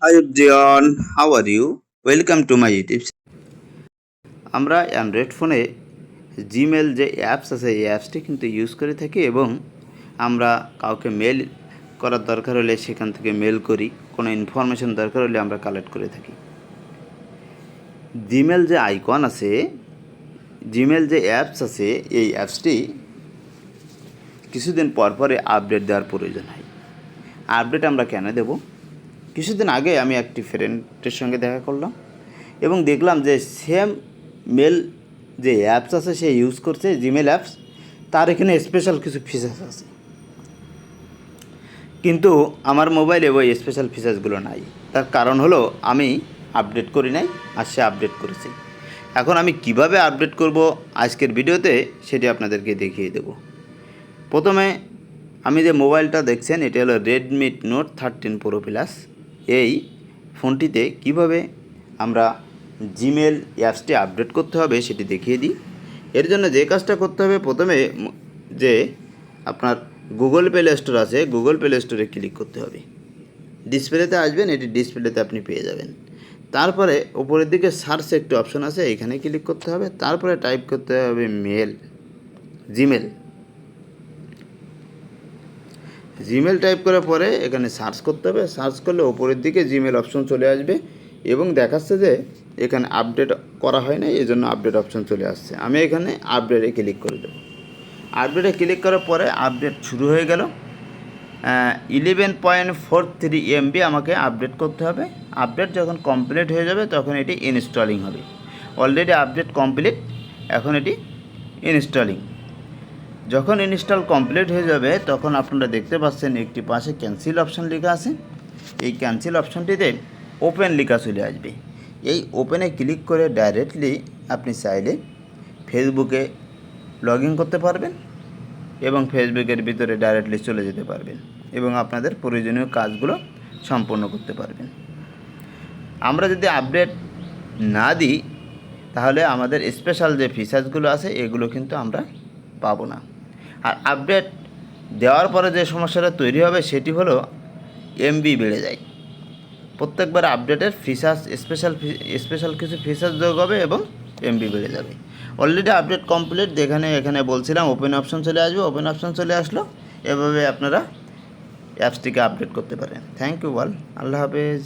Hi everyone, how are you? Welcome to my YouTube. আমরা Android ফোনে Gmail যে apps আছে এই অ্যাপসটি কিন্তু ইউজ করে থাকি এবং আমরা কাউকে মেল করার দরকার হলে সেখান থেকে মেল করি, কোনো ইনফরমেশন দরকার হলে আমরা কালেক্ট করে থাকি। জিমেল যে আইকন আছে, জিমেল যে অ্যাপস আছে এই অ্যাপসটি কিছুদিন পর পরে আপডেট দেওয়ার প্রয়োজন হয়। আপডেট আমরা কেন দেব? কিছুদিন আগে আমি একটি ফ্রেন্ডের সঙ্গে দেখা করলাম এবং দেখলাম যে সেম মেল যে অ্যাপস আছে সে ইউজ করছে জিমেল অ্যাপস, তার এখানে স্পেশাল কিছু ফিচার্স আছে, কিন্তু আমার মোবাইলে ওই স্পেশাল ফিচার্সগুলো নাই। তার কারণ হলো আমি আপডেট করি নাই আর সে আপডেট করেছে। এখন আমি কিভাবে আপডেট করব আজকের ভিডিওতে সেটি আপনাদেরকে দেখিয়ে দেব। প্রথমে আমি যে মোবাইলটা দেখছেন এটি হলো রেডমি নোট 13 প্রো প্লাস। এই ফোনটিতে কিভাবে আমরা জিমেল অ্যাপসটি আপডেট করতে হবে সেটি দেখিয়ে দিই। এর জন্য যে কাজটা করতে হবে, প্রথমে যে আপনার গুগল প্লে স্টোর আছে, গুগল প্লে স্টোরে ক্লিক করতে হবে। ডিসপ্লেতে আসবেন, এটি ডিসপ্লেতে আপনি পেয়ে যাবেন। তারপরে উপরের দিকে সার্চ একটি অপশন আছে, এখানে ক্লিক করতে হবে। তারপরে টাইপ করতে হবে জিমেল টাইপ করার পরে এখানে সার্চ করতে হবে। সার্চ করলে উপরের দিকে জিমেল অপশন চলে আসবে এবং দেখাচ্ছে যে এখানে আপডেট করা হয় না, এই জন্য আপডেট অপশন চলে আসছে। আমি এখানে আপডেটে ক্লিক করে দেবো। আপডেটে ক্লিক করার পরে আপডেট শুরু হয়ে গেল। 11.43 MB আমাকে আপডেট করতে হবে। আপডেট যখন কমপ্লিট হয়ে যাবে তখন এটি ইনস্টলিং হবে। অলরেডি আপডেট কমপ্লিট, এখন এটি ইনস্টলিং। যখন ইনস্টল কমপ্লিট হয়ে যাবে তখন আপনারা দেখতে পাচ্ছেন একটি পাশে ক্যান্সেল অপশান লেখা আছে। এই ক্যান্সেল অপশানটিতে ওপেন লেখা চলে আসবে। এই ওপেনে ক্লিক করে ডাইরেক্টলি আপনি চাইলে ফেসবুকে লগ ইন করতে পারবেন এবং ফেসবুকের ভিতরে ডাইরেক্টলি চলে যেতে পারবেন এবং আপনাদের প্রয়োজনীয় কাজগুলো সম্পন্ন করতে পারবেন। আমরা যদি আপডেট না দিই তাহলে আমাদের স্পেশাল যে ফিচার্সগুলো আছে এগুলো কিন্তু আমরা পাবো না। আর আপডেট দেওয়ার পরে যে সমস্যাটা তৈরি হবে সেটি হলো এমবি বেড়ে যায়। প্রত্যেকবার আপডেটের ফিচার্স স্পেশাল কিছু ফিচার্স যোগ হবে এবং এমবি বেড়ে যাবে। অলরেডি আপডেট কমপ্লিট, এখানে বলছিলাম ওপেন অপশন চলে আসবে, ওপেন অপশন চলে আসলো। এভাবে আপনারা অ্যাপসটিকে আপডেট করতে পারেন। থ্যাংক ইউ অল, আল্লাহ হাফেজ।